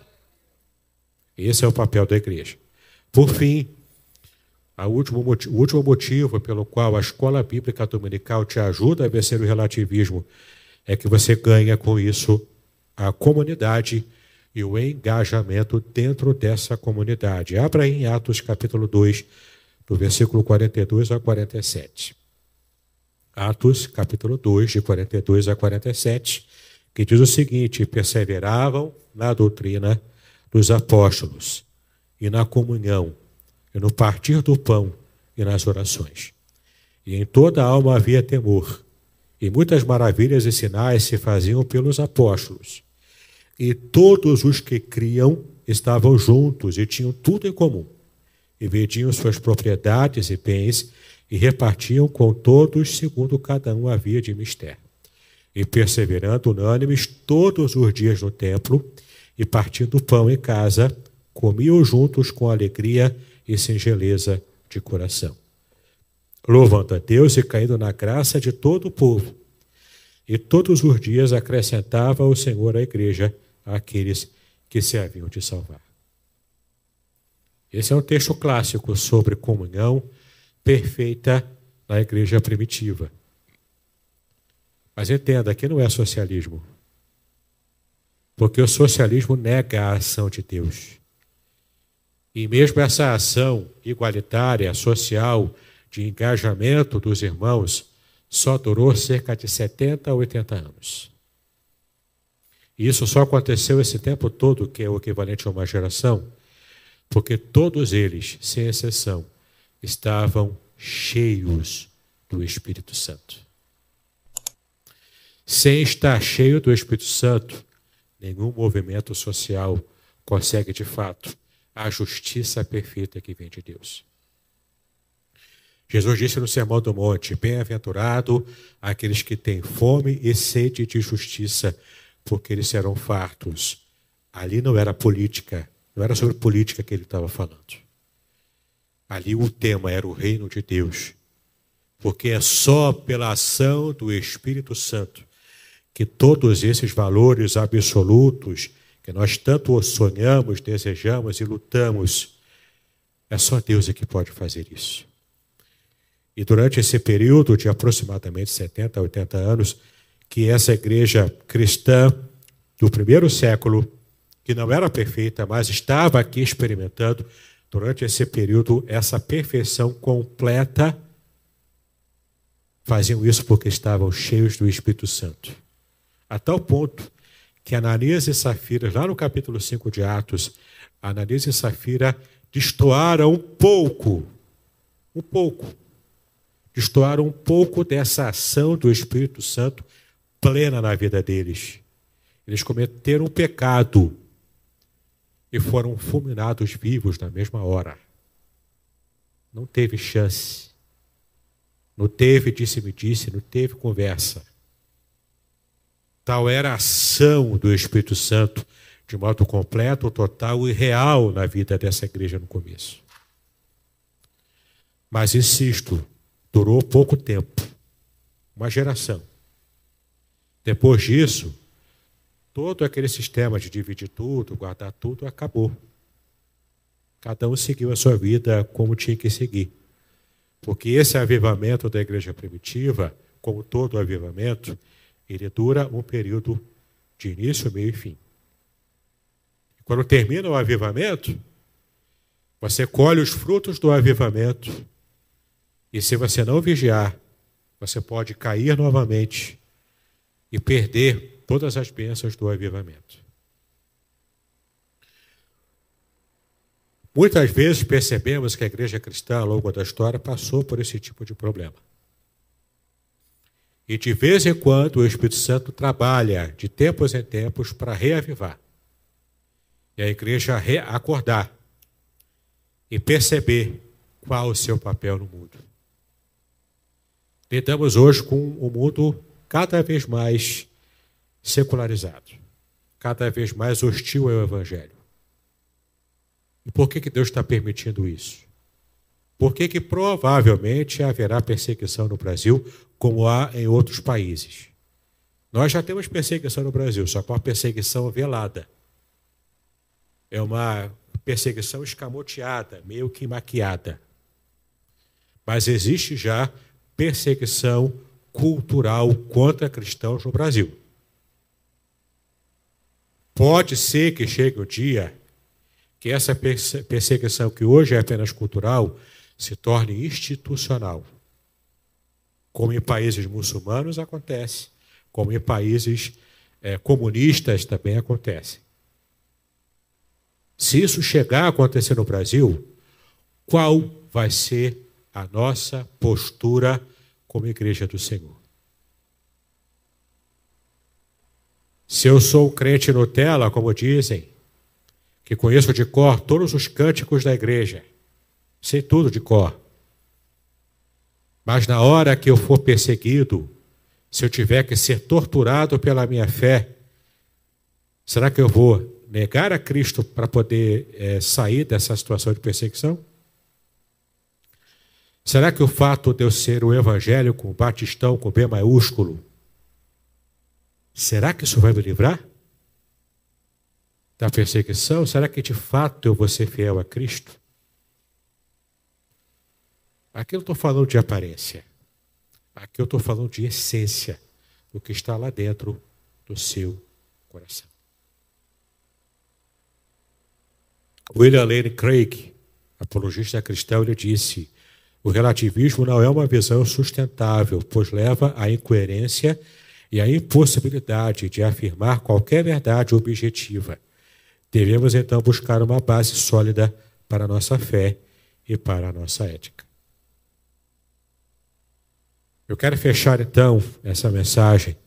Esse é o papel da igreja. Por fim, o último motivo pelo qual a escola bíblica dominical te ajuda a vencer o relativismo é que você ganha com isso a comunidade e o engajamento dentro dessa comunidade. Abra em Atos capítulo 2, do versículo 42 a 47. Atos capítulo 2, de 42 a 47, que diz o seguinte: perseveravam na doutrina dos apóstolos e na comunhão, e no partir do pão e nas orações. E em toda a alma havia temor, e muitas maravilhas e sinais se faziam pelos apóstolos. E todos os que criam estavam juntos e tinham tudo em comum. E vendiam suas propriedades e bens e repartiam com todos segundo cada um havia de mister. E perseverando unânimes todos os dias no templo e partindo pão em casa, comiam juntos com alegria e singeleza de coração, louvando a Deus e caindo na graça de todo o povo. E todos os dias acrescentava o Senhor à igreja aqueles que se haviam de salvar. Esse é um texto clássico sobre comunhão perfeita na igreja primitiva. Mas entenda, aqui não é socialismo. Porque o socialismo nega a ação de Deus. E mesmo essa ação igualitária, social, de engajamento dos irmãos, só durou cerca de 70 a 80 anos. E isso só aconteceu esse tempo todo, que é o equivalente a uma geração, porque todos eles, sem exceção, estavam cheios do Espírito Santo. Sem estar cheio do Espírito Santo, nenhum movimento social consegue, de fato, a justiça perfeita que vem de Deus. Jesus disse no Sermão do Monte: bem-aventurado aqueles que têm fome e sede de justiça, porque eles serão fartos. Ali não era política, não era sobre política que ele estava falando. Ali o tema era o reino de Deus, porque é só pela ação do Espírito Santo que todos esses valores absolutos que nós tanto sonhamos, desejamos e lutamos, é só Deus que pode fazer isso. E durante esse período de aproximadamente 70 a 80 anos, que essa igreja cristã do primeiro século, que não era perfeita, mas estava aqui experimentando, durante esse período, essa perfeição completa, faziam isso porque estavam cheios do Espírito Santo. A tal ponto que Ananias e Safira, lá no capítulo 5 de Atos, Ananias e Safira destoaram destoaram um pouco dessa ação do Espírito Santo plena na vida deles. Eles cometeram um pecado e foram fulminados vivos na mesma hora. Não teve chance. Não teve disse-me-disse, não teve conversa. Tal era a ação do Espírito Santo, de modo completo, total e real na vida dessa igreja no começo. Mas, insisto, durou pouco tempo, uma geração. Depois disso, todo aquele sistema de dividir tudo, guardar tudo, acabou. Cada um seguiu a sua vida como tinha que seguir. Porque esse avivamento da igreja primitiva, como todo avivamento, ele dura um período de início, meio e fim. Quando termina o avivamento, você colhe os frutos do avivamento. E se você não vigiar, você pode cair novamente e perder todas as bênçãos do avivamento. Muitas vezes percebemos que a igreja cristã, ao longo da história, passou por esse tipo de problema. E de vez em quando o Espírito Santo trabalha, de tempos em tempos, para reavivar. E a igreja acordar e perceber qual o seu papel no mundo. Lidamos hoje com um mundo cada vez mais secularizado, cada vez mais hostil ao Evangelho. E por que Deus está permitindo isso? Por que provavelmente haverá perseguição no Brasil, como há em outros países? Nós já temos perseguição no Brasil, só que uma perseguição velada. É uma perseguição escamoteada, meio que maquiada. Mas existe já perseguição cultural contra cristãos no Brasil. Pode ser que chegue o dia que essa perseguição, que hoje é apenas cultural, se torne institucional. Como em países muçulmanos acontece, como em países comunistas também acontece. Se isso chegar a acontecer no Brasil, qual vai ser a nossa postura como igreja do Senhor? Se eu sou crente Nutella, como dizem, que conheço de cor todos os cânticos da igreja, sei tudo de cor, mas na hora que eu for perseguido, se eu tiver que ser torturado pela minha fé, será que eu vou negar a Cristo para poder sair dessa situação de perseguição? Será que o fato de eu ser o evangélico batistão com B maiúsculo, será que isso vai me livrar da perseguição? Será que de fato eu vou ser fiel a Cristo? Aqui eu estou falando de aparência. Aqui eu estou falando de essência, do que está lá dentro do seu coração. William Lane Craig, apologista cristão, ele disse: o relativismo não é uma visão sustentável, pois leva à incoerência e à impossibilidade de afirmar qualquer verdade objetiva. Devemos, então, buscar uma base sólida para a nossa fé e para a nossa ética. Eu quero fechar, então, essa mensagem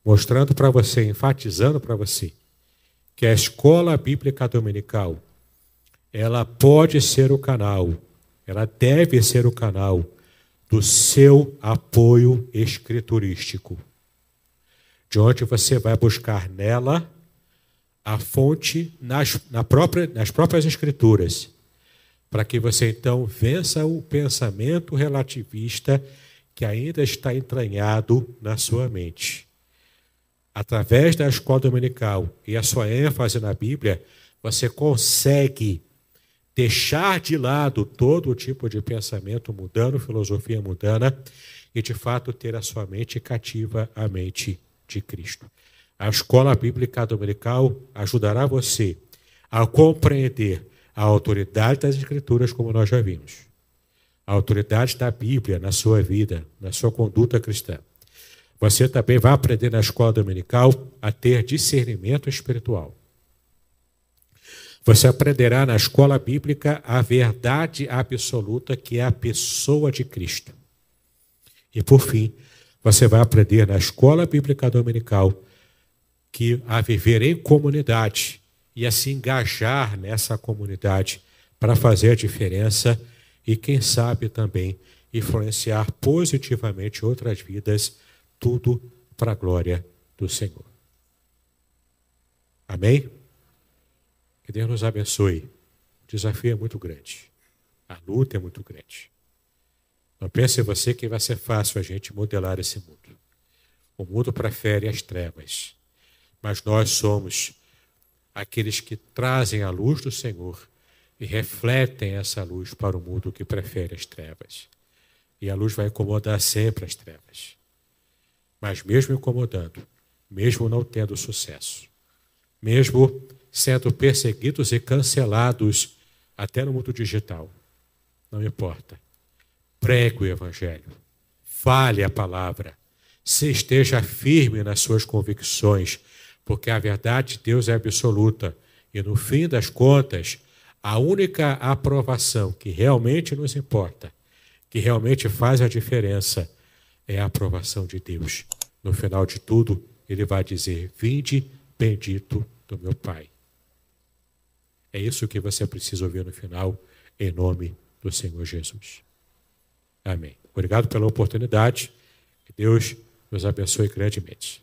mostrando para você, enfatizando para você, que a escola bíblica dominical, ela pode ser o canal, ela deve ser o canal do seu apoio escriturístico, de onde você vai buscar nela a fonte nas próprias escrituras, para que você então vença o pensamento relativista que ainda está entranhado na sua mente. Através da escola dominical e a sua ênfase na Bíblia, você consegue deixar de lado todo tipo de pensamento mundano, filosofia mundana, e de fato ter a sua mente cativa à mente de Cristo. A escola bíblica dominical ajudará você a compreender a autoridade das Escrituras, como nós já vimos. A autoridade da Bíblia na sua vida, na sua conduta cristã. Você também vai aprender na escola dominical a ter discernimento espiritual. Você aprenderá na escola bíblica a verdade absoluta, que é a pessoa de Cristo. E, por fim, você vai aprender na escola bíblica dominical que a viver em comunidade e a se engajar nessa comunidade para fazer a diferença e, quem sabe, também influenciar positivamente outras vidas, tudo para a glória do Senhor. Amém? Que Deus nos abençoe. O desafio é muito grande. A luta é muito grande. Não pense você que vai ser fácil a gente modelar esse mundo. O mundo prefere as trevas. Mas nós somos aqueles que trazem a luz do Senhor e refletem essa luz para o mundo que prefere as trevas. E a luz vai incomodar sempre as trevas. Mas mesmo incomodando, mesmo não tendo sucesso, mesmo sendo perseguidos e cancelados até no mundo digital, não importa. Pregue o Evangelho, fale a palavra, se esteja firme nas suas convicções, porque a verdade de Deus é absoluta e, no fim das contas, a única aprovação que realmente nos importa, que realmente faz a diferença, é a aprovação de Deus. No final de tudo, ele vai dizer: vinde, bendito do meu Pai. É isso que você precisa ouvir no final, em nome do Senhor Jesus. Amém. Obrigado pela oportunidade. Que Deus nos abençoe grandemente.